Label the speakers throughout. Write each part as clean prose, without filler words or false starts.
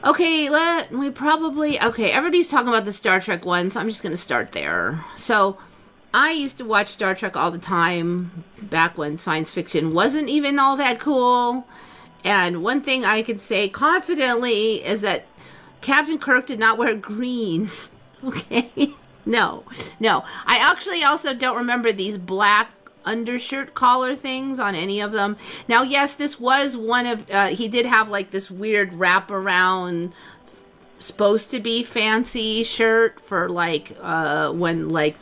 Speaker 1: Okay, okay, everybody's talking about the Star Trek one, so I'm just going to start there. So, I used to watch Star Trek all the time back when science fiction wasn't even all that cool. And one thing I could say confidently is that Captain Kirk did not wear green. Okay? No. I actually also don't remember these black undershirt collar things on any of them. Now, yes, this was one of, he did have like this weird wraparound, supposed to be fancy shirt for like, when like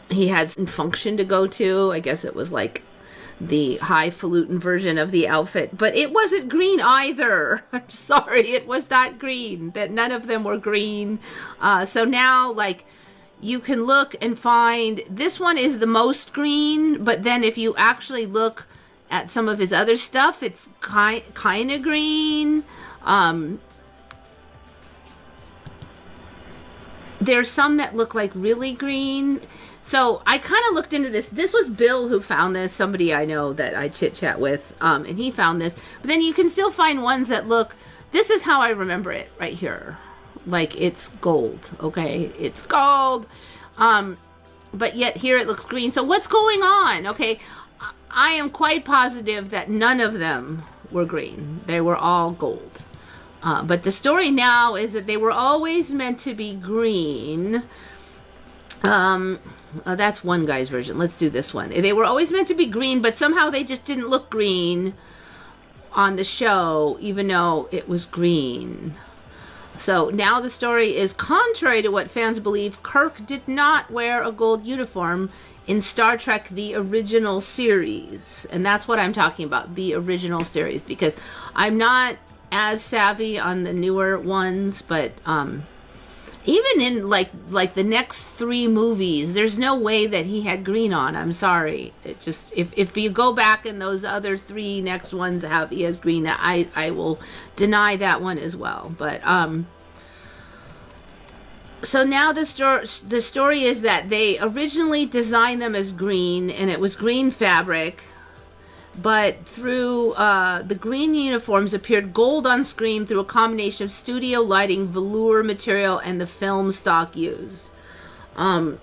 Speaker 1: he had some function to go to. I guess it was like the highfalutin version of the outfit, but it wasn't green either. I'm sorry, it was not green. That none of them were green. So now, like, you can look and find this one is the most green, but then if you actually look at some of his other stuff, it's kind of green. There's some that look like really green. So I kind of looked into this. This was Bill who found this, somebody I know that I chit chat with, and he found this. But then you can still find ones that look, this is how I remember it right here. Like it's gold, okay? It's gold. But yet here it looks green. So what's going on? Okay, I am quite positive that none of them were green. They were all gold. But the story now is that they were always meant to be green. That's one guy's version. Let's do this one. They were always meant to be green, but somehow they just didn't look green on the show, even though it was green. So now the story is contrary to what fans believe. Kirk did not wear a gold uniform in Star Trek, the original series. And that's what I'm talking about, the original series, because I'm not as savvy on the newer ones, but even in like the next 3 movies, there's no way that he had green on. I'm sorry. It just, if you go back and those other 3 next ones he has green, I will deny that one as well. But so now the story is that they originally designed them as green, and it was green fabric. But through the green uniforms appeared gold on screen through a combination of studio lighting, velour material, and the film stock used. But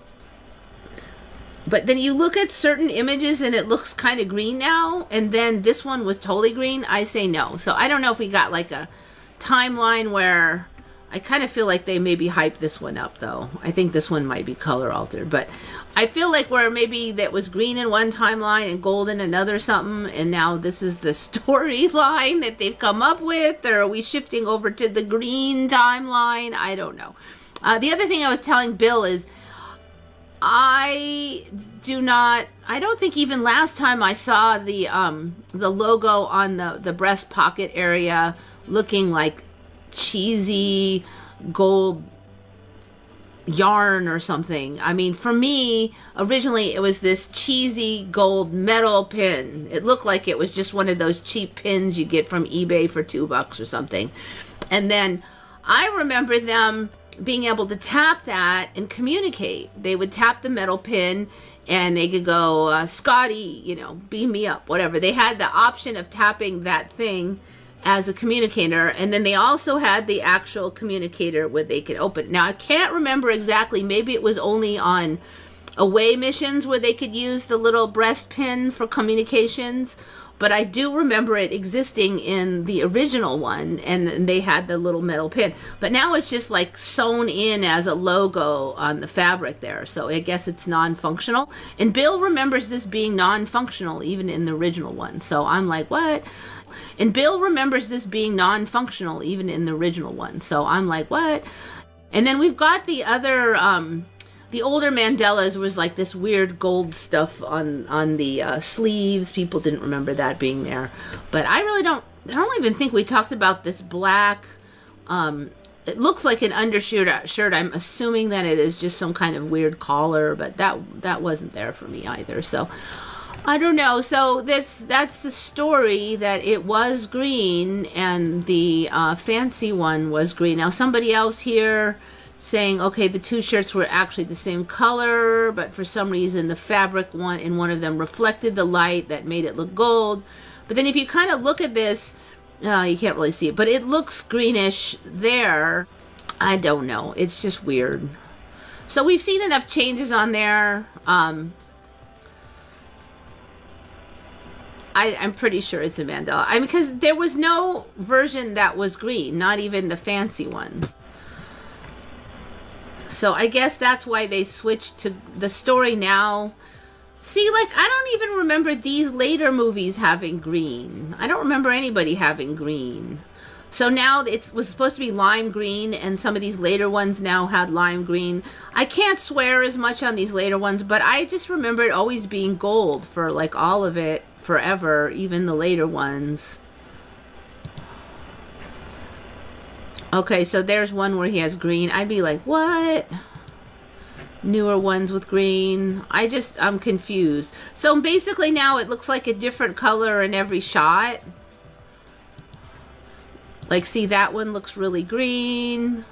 Speaker 1: then you look at certain images and it looks kind of green now, and then this one was totally green. I say no. So I don't know if we got like a timeline where I kind of feel like they maybe hyped this one up, though. I think this one might be color altered, but I feel like where maybe that was green in one timeline and gold in another something, and now this is the storyline that they've come up with, or are we shifting over to the green timeline? I don't know. The other thing I was telling Bill is I don't think even last time I saw the logo on the breast pocket area looking like cheesy gold yarn or something. I mean, for me, originally it was this cheesy gold metal pin. It looked like it was just one of those cheap pins you get from eBay for $2 or something. And then I remember them being able to tap that and communicate. They would tap the metal pin and they could go, Scotty, beam me up, whatever. They had the option of tapping that thing as a communicator, and then they also had the actual communicator where they could open it. Now, I can't remember exactly. Maybe it was only on away missions where they could use the little breast pin for communications, but I do remember it existing in the original one, and they had the little metal pin. But now it's just like sewn in as a logo on the fabric there, so I guess it's non-functional. And Bill remembers this being non-functional even in the original one, so I'm like, what? And Bill remembers this being non-functional even in the original one. So I'm like, what? And then we've got the other, the older Mandelas was like this weird gold stuff on the sleeves. People didn't remember that being there. But I don't even think we talked about this black, it looks like an undershirt. I'm assuming that it is just some kind of weird collar, but that wasn't there for me either. So I don't know. So that's the story, that it was green and the fancy one was green. Now somebody else here saying, okay, the 2 shirts were actually the same color, but for some reason the fabric one in one of them reflected the light that made it look gold. But then if you kind of look at this, You can't really see it, but it looks greenish there. I don't know. It's just weird. So we've seen enough changes on there. I'm pretty sure it's a Mandela. I mean, because there was no version that was green, not even the fancy ones. So I guess that's why they switched to the story now. See, like, I don't even remember these later movies having green. I don't remember anybody having green. So now it was supposed to be lime green, and some of these later ones now had lime green. I can't swear as much on these later ones, but I just remember it always being gold for, like, all of it forever, even the later ones. Okay, so there's one where he has green. I'd be like, what? Newer ones with green. I'm confused. So basically now it looks like a different color in every shot. Like, see, that one looks really green.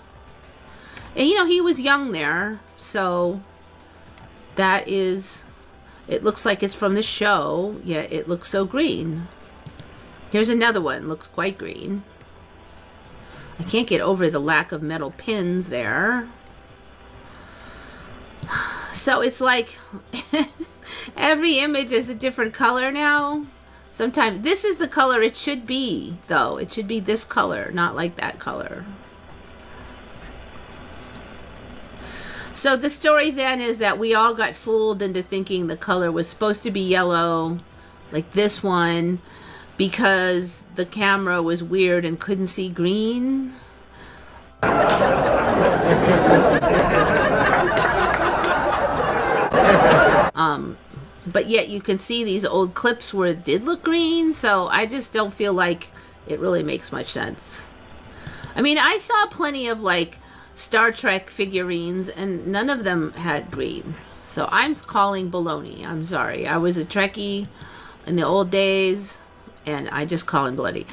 Speaker 1: And, you know, he was young there. So that is, it looks like it's from the show. Yeah, it looks so green. Here's another one. Looks quite green. I can't get over the lack of metal pins there. So it's like every image is a different color now. Sometimes this is the color it should be, though. It should be this color, not like that color. So the story then is that we all got fooled into thinking the color was supposed to be yellow, like this one, because the camera was weird and couldn't see green. But yet you can see these old clips where it did look green, so I just don't feel like it really makes much sense. I mean, I saw plenty of, like, Star Trek figurines, and none of them had green. So I'm calling baloney. I'm sorry. I was a Trekkie in the old days, and I just call him bloody.